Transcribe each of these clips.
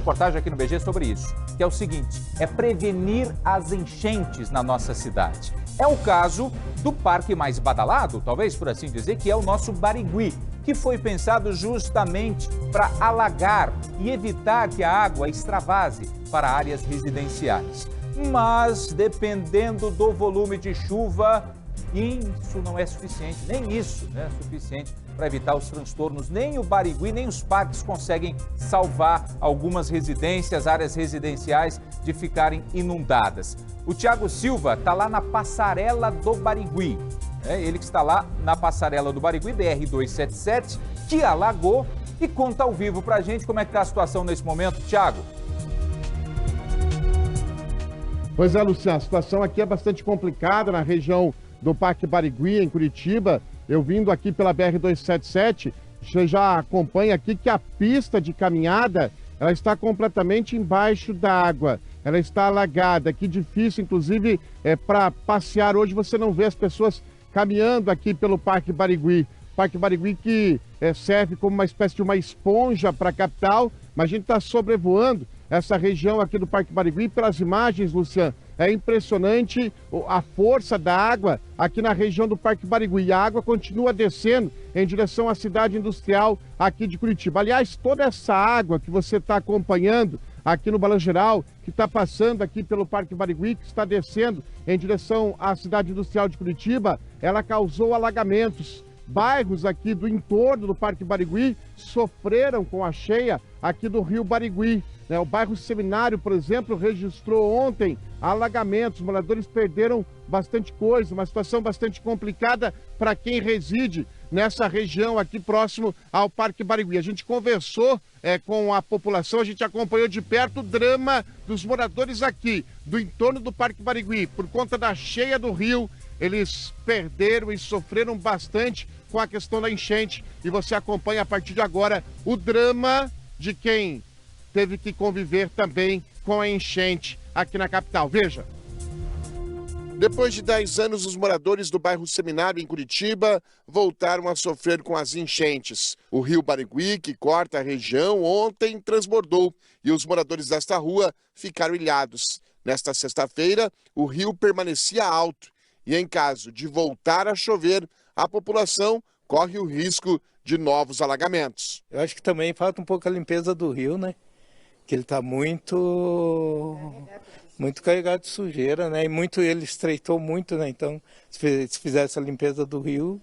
Reportagem aqui no BG sobre isso, que é o seguinte, é prevenir as enchentes na nossa cidade. É o caso do parque mais badalado, talvez por assim dizer, que é o nosso Barigui, que foi pensado justamente para alagar e evitar que a água extravase para áreas residenciais. Mas, dependendo do volume de chuva, isso não é suficiente, nem isso é suficiente para evitar os transtornos. Nem o Barigui, nem os parques conseguem salvar algumas residências, áreas residenciais de ficarem inundadas. O Thiago Silva está lá na passarela do Barigui. Ele que está lá na passarela do Barigui, BR-277, que alagou, e conta ao vivo para a gente como é que está a situação nesse momento. Thiago. Pois é, Luciano, a situação aqui é bastante complicada na região do Parque Barigui, em Curitiba. Eu vindo aqui pela BR-277, você já acompanha aqui que a pista de caminhada, ela está completamente embaixo d'água. Ela está alagada, que difícil, inclusive, para passear. Hoje você não vê as pessoas caminhando aqui pelo Parque Barigui. Parque Barigui que serve como uma espécie de uma esponja para a capital, mas a gente está sobrevoando essa região aqui do Parque Barigui. Pelas imagens, Luciano, é impressionante a força da água aqui na região do Parque Barigui. E a água continua descendo em direção à cidade industrial aqui de Curitiba. Aliás, toda essa água que você está acompanhando aqui no Balanço Geral, que está passando aqui pelo Parque Barigui, que está descendo em direção à cidade industrial de Curitiba, ela causou alagamentos. Bairros aqui do entorno do Parque Barigui sofreram com a cheia aqui do Rio Barigui. O bairro Seminário, por exemplo, registrou ontem alagamentos. Os moradores perderam bastante coisa, uma situação bastante complicada para quem reside nessa região aqui próximo ao Parque Barigui. A gente conversou com a população, a gente acompanhou de perto o drama dos moradores aqui, do entorno do Parque Barigui. Por conta da cheia do rio, eles perderam e sofreram bastante com a questão da enchente. E você acompanha a partir de agora o drama de quem teve que conviver também com a enchente aqui na capital. Veja. Depois de 10 anos, os moradores do bairro Seminário, em Curitiba, voltaram a sofrer com as enchentes. O rio Barigui, que corta a região, ontem transbordou e os moradores desta rua ficaram ilhados. Nesta sexta-feira, o rio permanecia alto e, em caso de voltar a chover, a população corre o risco de novos alagamentos. Eu acho que também falta um pouco a limpeza do rio, né? Que ele está muito carregado de sujeira, né? E ele estreitou muito, né? Então, se fizesse a limpeza do rio,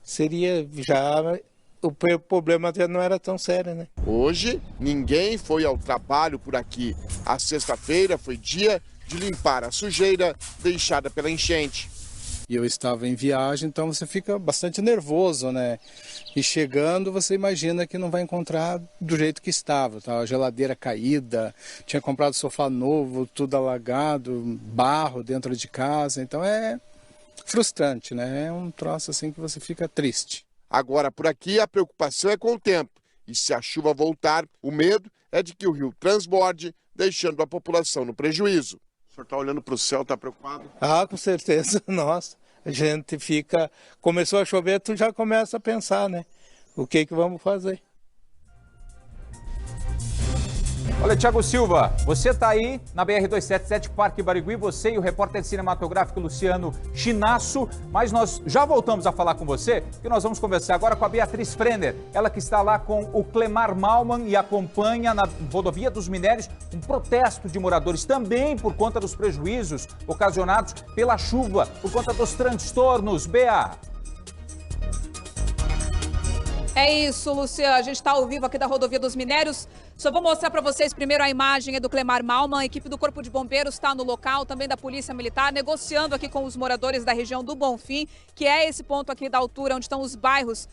seria já... O problema já não era tão sério, né? Hoje, ninguém foi ao trabalho por aqui. A sexta-feira foi dia de limpar a sujeira deixada pela enchente. E eu estava em viagem, então você fica bastante nervoso, né? E chegando, você imagina que não vai encontrar do jeito que estava, tá? A geladeira caída, tinha comprado sofá novo, tudo alagado, barro dentro de casa, então é frustrante, né? É um troço assim que você fica triste. Agora, por aqui, a preocupação é com o tempo. E se a chuva voltar, o medo é de que o rio transborde, deixando a população no prejuízo. O senhor está olhando para o céu, está preocupado? Ah, com certeza, nossa. A gente fica... Começou a chover, tu já começa a pensar, né? O que vamos fazer? Olha, Thiago Silva, você está aí na BR-277 Parque Barigui, você e o repórter cinematográfico Luciano Chinasso, mas nós já voltamos a falar com você, que nós vamos conversar agora com a Beatriz Frenner, ela que está lá com o Clemar Malman e acompanha na rodovia dos Minérios um protesto de moradores também por conta dos prejuízos ocasionados pela chuva, por conta dos transtornos. Bea. É isso, Luciano. A gente está ao vivo aqui da Rodovia dos Minérios. Só vou mostrar para vocês primeiro a imagem do Clemar Malman. A equipe do Corpo de Bombeiros está no local, também da Polícia Militar, negociando aqui com os moradores da região do Bonfim, que é esse ponto aqui da altura onde estão os bairros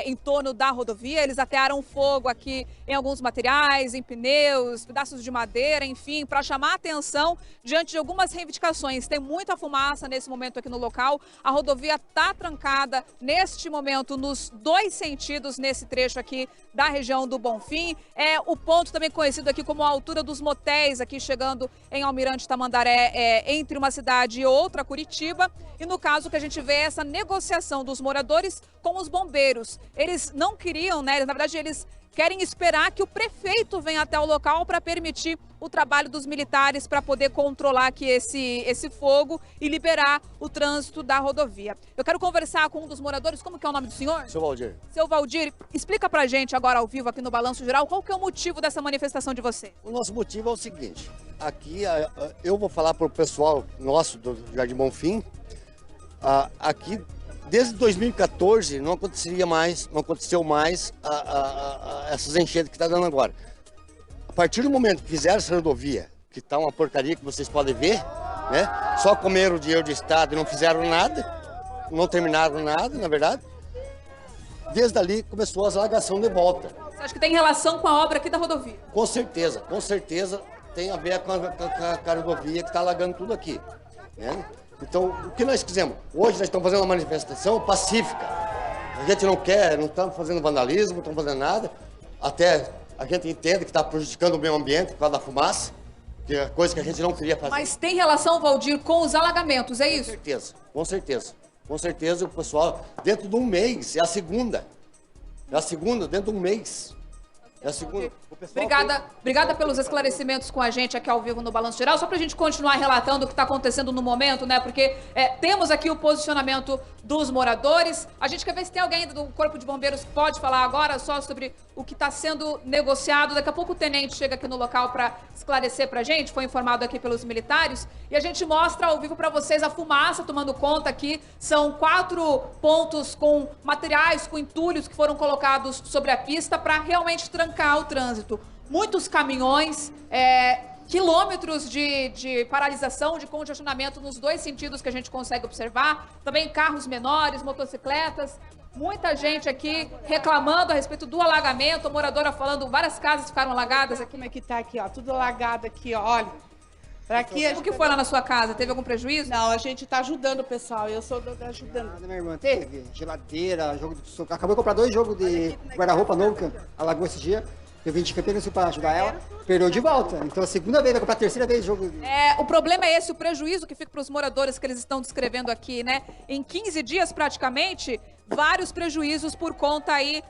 em torno da rodovia. Eles atearam fogo aqui em alguns materiais, em pneus, pedaços de madeira, enfim, para chamar a atenção diante de algumas reivindicações. Tem muita fumaça nesse momento aqui no local. A rodovia está trancada neste momento nos dois sentidos nesse trecho aqui da região do Bonfim. É o ponto também conhecido aqui como a altura dos motéis, aqui chegando em Almirante Tamandaré, entre uma cidade e outra, Curitiba. E no caso que a gente vê essa negociação dos moradores com os bombeiros. Eles não queriam, né? Na verdade, eles querem esperar que o prefeito venha até o local para permitir o trabalho dos militares para poder controlar aqui esse fogo e liberar o trânsito da rodovia. Eu quero conversar com um dos moradores. Como que é o nome do senhor? Seu Valdir. Seu Valdir, explica pra gente agora ao vivo aqui no Balanço Geral qual que é o motivo dessa manifestação de vocês. O nosso motivo é o seguinte, aqui eu vou falar para o pessoal nosso do Jardim Bonfim, aqui desde 2014 não aconteceu mais essas enchentes que está dando agora. A partir do momento que fizeram essa rodovia, que está uma porcaria que vocês podem ver, né? Só comeram o dinheiro do Estado e não fizeram nada, não terminaram nada, na verdade. Desde ali começou as alagações de volta. Você acha que tem relação com a obra aqui da rodovia? Com certeza tem a ver com a rodovia que está alagando tudo aqui, né? Então, o que nós fizemos? Hoje nós estamos fazendo uma manifestação pacífica. A gente não estamos fazendo vandalismo, não estamos fazendo nada. Até a gente entende que está prejudicando o meio ambiente por causa da fumaça, que é coisa que a gente não queria fazer. Mas tem relação, Valdir, com os alagamentos, é isso? Com certeza. Com certeza o pessoal, dentro de um mês, é a segunda, dentro de um mês. É a segunda. Obrigada pelos esclarecimentos com a gente aqui ao vivo no Balanço Geral. Só para a gente continuar relatando o que está acontecendo no momento, né? Porque temos aqui o posicionamento dos moradores. A gente quer ver se tem alguém do Corpo de Bombeiros que pode falar agora só sobre o que está sendo negociado. Daqui a pouco o tenente chega aqui no local para esclarecer para a gente. Foi informado aqui pelos militares. E a gente mostra ao vivo para vocês a fumaça tomando conta aqui. São 4 pontos com materiais, com entulhos que foram colocados sobre a pista para realmente trancar o trânsito. Muitos caminhões, quilômetros de paralisação, de congestionamento nos dois sentidos que a gente consegue observar. Também carros menores, motocicletas. Muita gente aqui reclamando a respeito do alagamento. A moradora falando, várias casas ficaram alagadas aqui. Como é que tá aqui, ó? Tudo alagado aqui, ó. Olha. Aqui, o que foi lá na sua casa? Teve algum prejuízo? Não, a gente tá ajudando o pessoal. Eu sou ajudando. Minha irmã teve geladeira, jogo de... Acabou de comprar 2 jogos de guarda-roupa novo que alagou esse dia. Eu vim de Campinas para ajudar ela, perdeu de volta. Então a segunda vez, vai comprar a terceira vez o jogo. O problema é esse, o prejuízo que fica para os moradores que eles estão descrevendo aqui, né? Em 15 dias, praticamente, vários prejuízos por conta aí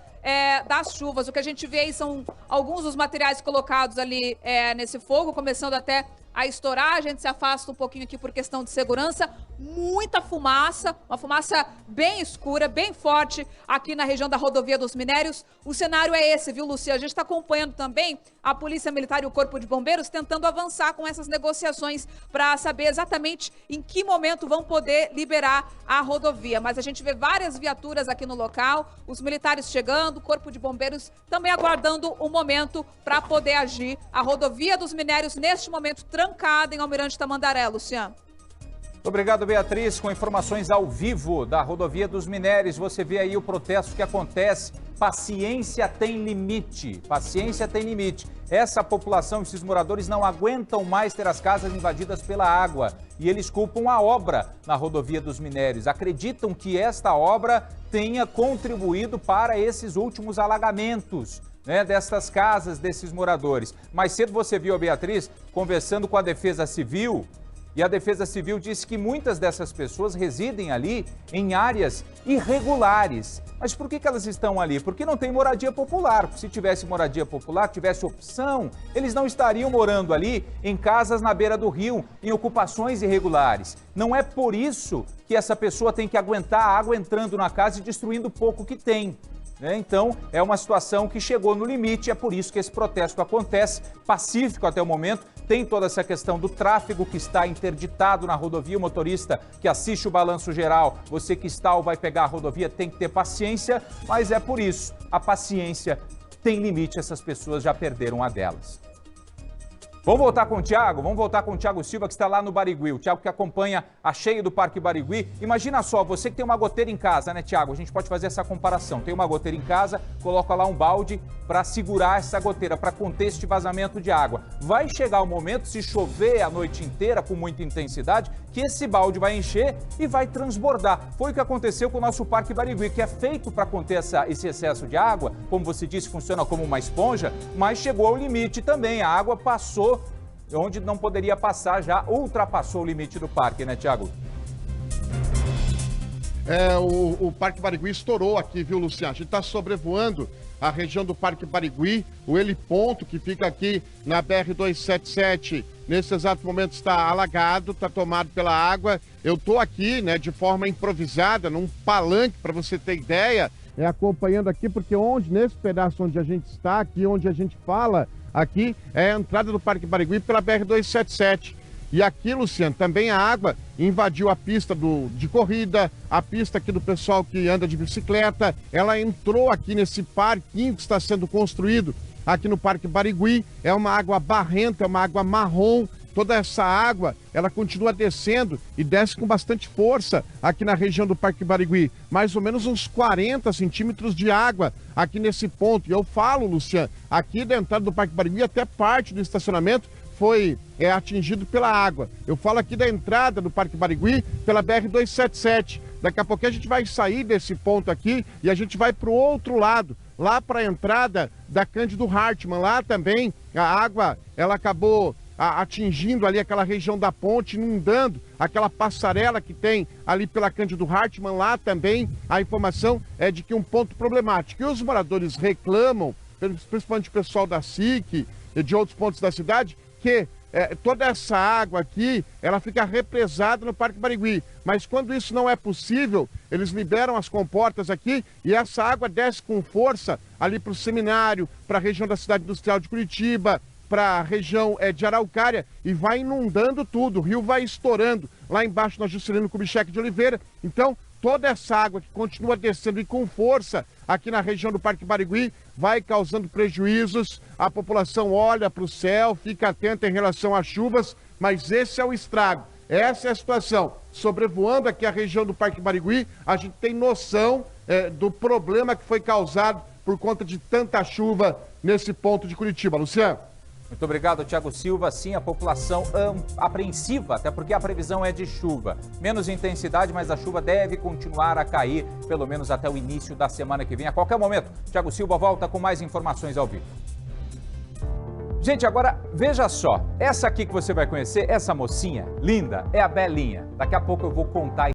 das chuvas. O que a gente vê aí são alguns dos materiais colocados ali nesse fogo, começando até a estourar. A gente se afasta um pouquinho aqui por questão de segurança. Muita fumaça, uma fumaça bem escura, bem forte aqui na região da Rodovia dos Minérios. O cenário é esse, viu, Lucia? A gente está acompanhando também a Polícia Militar e o Corpo de Bombeiros tentando avançar com essas negociações para saber exatamente em que momento vão poder liberar a rodovia. Mas a gente vê várias viaturas aqui no local, os militares chegando, o Corpo de Bombeiros também aguardando o momento para poder agir. A Rodovia dos Minérios, neste momento, trancada em Almirante Tamandaré, Luciano. Obrigado, Beatriz, com informações ao vivo da Rodovia dos Minérios. Você vê aí o protesto que acontece. Paciência tem limite. Paciência tem limite. Essa população, esses moradores não aguentam mais ter as casas invadidas pela água. E eles culpam a obra na Rodovia dos Minérios. Acreditam que esta obra tenha contribuído para esses últimos alagamentos, né, destas casas, desses moradores. Mais cedo você viu a Beatriz conversando com a Defesa Civil. E a Defesa Civil disse que muitas dessas pessoas residem ali em áreas irregulares. Mas por que elas estão ali? Porque não tem moradia popular. Se tivesse moradia popular, tivesse opção, eles não estariam morando ali em casas na beira do rio, em ocupações irregulares. Não é por isso que essa pessoa tem que aguentar a água entrando na casa e destruindo o pouco que tem. Então, é uma situação que chegou no limite, é por isso que esse protesto acontece, pacífico até o momento. Tem toda essa questão do tráfego que está interditado na rodovia. O motorista que assiste o Balanço Geral, você que está ou vai pegar a rodovia, tem que ter paciência, mas é por isso, a paciência tem limite, essas pessoas já perderam a delas. Vamos voltar com o Thiago Silva, que está lá no Barigui. O Thiago que acompanha a cheia do Parque Barigui. Imagina só, você que tem uma goteira em casa, né, Thiago? A gente pode fazer essa comparação. Tem uma goteira em casa, coloca lá um balde para segurar essa goteira, para conter este vazamento de água. Vai chegar o momento, se chover a noite inteira com muita intensidade, que esse balde vai encher e vai transbordar. Foi o que aconteceu com o nosso Parque Barigui, que é feito para conter esse excesso de água. Como você disse, funciona como uma esponja, mas chegou ao limite também. A água passou onde não poderia passar, já ultrapassou o limite do parque, né, Thiago? O Parque Barigui estourou aqui, viu, Luciano? A gente está sobrevoando a região do Parque Barigui, o heliponto que fica aqui na BR-277, nesse exato momento está alagado, está tomado pela água. Eu estou aqui, né, de forma improvisada, num palanque, para você ter ideia, acompanhando aqui, porque nesse pedaço onde a gente está, aqui onde a gente fala, aqui é a entrada do Parque Barigui pela BR-277. E aqui, Luciano, também a água invadiu a pista de corrida, a pista aqui do pessoal que anda de bicicleta. Ela entrou aqui nesse parquinho que está sendo construído aqui no Parque Barigui. É uma água barrenta, é uma água marrom. Toda essa água, ela continua descendo e desce com bastante força aqui na região do Parque Barigui. Mais ou menos uns 40 centímetros de água aqui nesse ponto. E eu falo, Luciano, aqui da entrada do Parque Barigui, até parte do estacionamento foi atingido pela água. Eu falo aqui da entrada do Parque Barigui pela BR-277. Daqui a pouco a gente vai sair desse ponto aqui e a gente vai para o outro lado, lá para a entrada da Cândido Hartmann. Lá também a água, ela acabou atingindo ali aquela região da ponte, inundando aquela passarela que tem ali pela Cândido Hartmann. Lá também a informação é de que um ponto problemático. E os moradores reclamam, principalmente o pessoal da SIC e de outros pontos da cidade, que toda essa água aqui, ela fica represada no Parque Barigui. Mas quando isso não é possível, eles liberam as comportas aqui e essa água desce com força ali para o Seminário, para a região da cidade industrial de Curitiba, para a região de Araucária e vai inundando tudo. O rio vai estourando lá embaixo na Juscelino Kubitschek de Oliveira. Então, toda essa água que continua descendo e com força aqui na região do Parque Barigui vai causando prejuízos. A população olha para o céu, fica atenta em relação às chuvas, mas esse é o estrago, essa é a situação. Sobrevoando aqui a região do Parque Barigui, a gente tem noção do problema que foi causado por conta de tanta chuva nesse ponto de Curitiba. Luciano. Muito obrigado, Thiago Silva. Sim, a população apreensiva, até porque a previsão é de chuva. Menos intensidade, mas a chuva deve continuar a cair, pelo menos até o início da semana que vem. A qualquer momento, Thiago Silva volta com mais informações ao vivo. Gente, agora veja só. Essa aqui que você vai conhecer, essa mocinha linda, é a Belinha. Daqui a pouco eu vou contar